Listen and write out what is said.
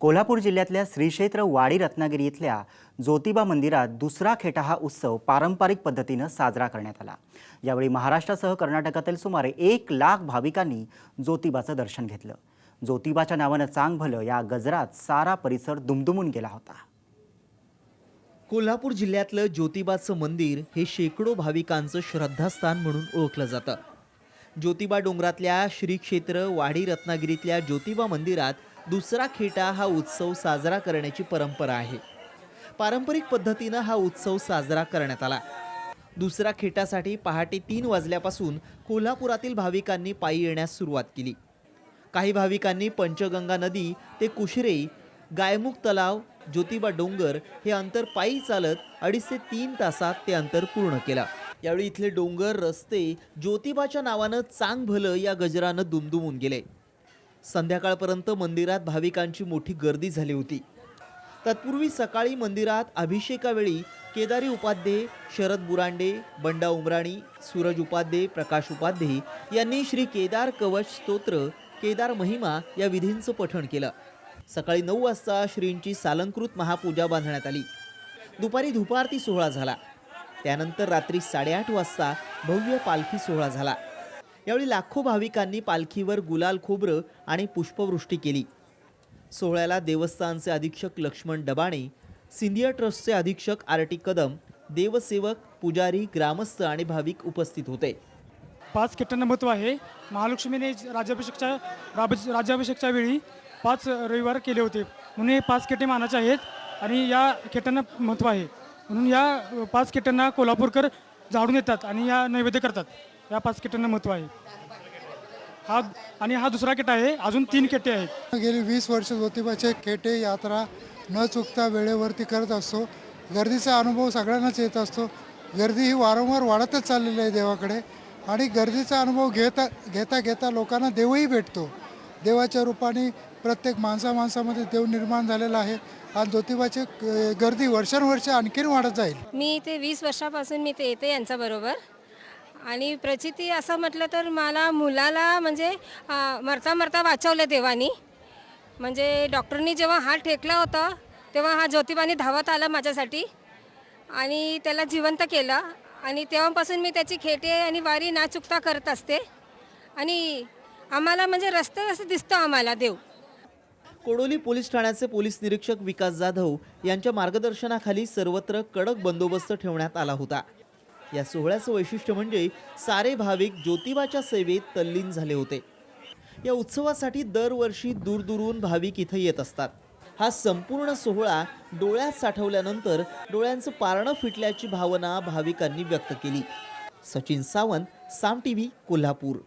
कोल्हापूर जिल्ह्यातल्या श्री क्षेत्र वाडी रत्नागिरी इथल्या ज्योतिबा मंदिरात दुसरा खेटा हा उत्सव पारंपरिक पद्धतीने साजरा करण्यात आला। यावेळी महाराष्ट्रासह कर्नाटकातील सुमारे 1 लाख भाविकांनी ज्योतिबाचं दर्शन घेतलं। ज्योतिबाच्या नावानं चांग भलं या गजरात सारा परिसर दुमदुमून गेला होता। कोल्हापूर जिल्ह्यातलं ज्योतिबाचं मंदिर हे शेकडो भाविकांचं श्रद्धास्थान म्हणून ओळखलं जातं। ज्योतिबा डोंगरातल्या श्री क्षेत्र वाडी रत्नागिरीतल्या ज्योतिबा मंदिरात दुसरा खेटा हा उत्सव साजरा करण्याची परंपरा आहे। पारंपरिक पद्धतीनं हा उत्सव साजरा करण्यात आला। दुसरा खेटासाठी पहाटे 3 वाजल्यापासून कोल्हापुरातील भाविकांनी पायी येण्यास सुरुवात केली। काही भाविकांनी पंचगंगा नदी ते कुशरे, गायमुख तलाव, ज्योतिबा डोंगर हे अंतर पायी चालत 2.5 ते 3 तासात ते अंतर पूर्ण केलं। यावेळी इथले डोंगर रस्ते ज्योतिबाच्या नावानं चांग भलं या गजरानं दुमदुमून गेले। संध्याकाळपर्यंत मंदिरात भाविकांची मोठी गर्दी झाली होती। तत्पूर्वी सकाळी मंदिरात अभिषेकावेळी केदारी उपाध्ये, शरद बुरांडे, बंडा उमराणी, सूरज उपाध्ये, प्रकाश उपाध्ये यांनी श्री केदार कवच स्तोत्र, केदार महिमा या विधींचं पठण केलं। सकाळी 9 वाजता श्रींची सालंकृत महापूजा बांधण्यात आली। दुपारी धूपारती सोहळा झाला। त्यानंतर रात्री 8:30 वाजता भव्य पालखी सोहळा झाला। यावेळी लाखो भाविकांनी पालखीवर गुलाल खोबरं आणि पुष्पवृष्टी केली। सोहळ्याला देवस्थानचे अधीक्षक लक्ष्मण डबाणे, सिंधिया ट्रस्टचे अधीक्षक आर.टी. कदम, देवसेवक, पुजारी, ग्रामस्थ आणि भाविक उपस्थित होते। 5 खेटांना महत्त्व आहे। महालक्ष्मीने राज्याभिषेकच्या वेळी 5 रविवार केले होते, म्हणून हे 5 खेटे मानाचे आहेत आणि या खेटांना महत्त्व आहे। म्हणून या 5 खेटांना कोल्हापूरकर झाडून येतात आणि या नैवेद्य करतात। या 5 खेटांना महत्त्व आहे। हा दुसरा खेटा आहे। अजून 3 खेटे आहेत। गेली 20 वर्ष ज्योतिबाचे खेटे यात्रा न चुकता वेळेवरती करत असतो। गर्दीचा अनुभव सगळ्यांनाच येत असतो। गर्दी ही वारंवार वाढतच चाललेली आहे देवाकडे आणि गर्दीचा अनुभव घेता घेता लोकांना देवही भेटतो। देवाच्या रूपाने प्रत्येक माणसामध्ये देव निर्माण झालेला आहे आणि ज्योतिबाची गर्दी वर्षानुवर्षे आणखीन वाढत जाईल। मी इथे 20 वर्षापासून मी इथे येते यांच्याबरोबर आणि प्रचिती असं म्हटलं तर मला मुलाला म्हणजे मरता मरता वाचवलं देवानी। म्हणजे डॉक्टरनी जेव्हा हात टेकला होता तेव्हा हा ज्योतिबाने धावत आला माझ्यासाठी आणि त्याला जिवंत केलं आणि तेव्हापासून मी त्याची खेटे आणि वारी ना चुकता करत असते आणि आम्हाला म्हणजे रस्ते असं दिसतं आम्हाला देव। कोडोली पोलीस ठाण्याचे पोलीस निरीक्षक विकास जाधव यांच्या मार्गदर्शनाखाली सर्वत्र कडक बंदोबस्त ठेवण्यात आला होता। या सोहळ्याचं वैशिष्ट्य म्हणजे सारे भाविक ज्योतिबाच्या सेवेत तल्लीन झाले होते। या उत्सवासाठी दरवर्षी दूरदूरून भाविक इथे येत असतात। हा संपूर्ण सोहळा डोळ्यात साठवल्यानंतर डोळ्यांचं पारणं फिटल्याची भावना भाविकांनी व्यक्त केली। सचिन सावंत, साम टीव्ही, कोल्हापूर।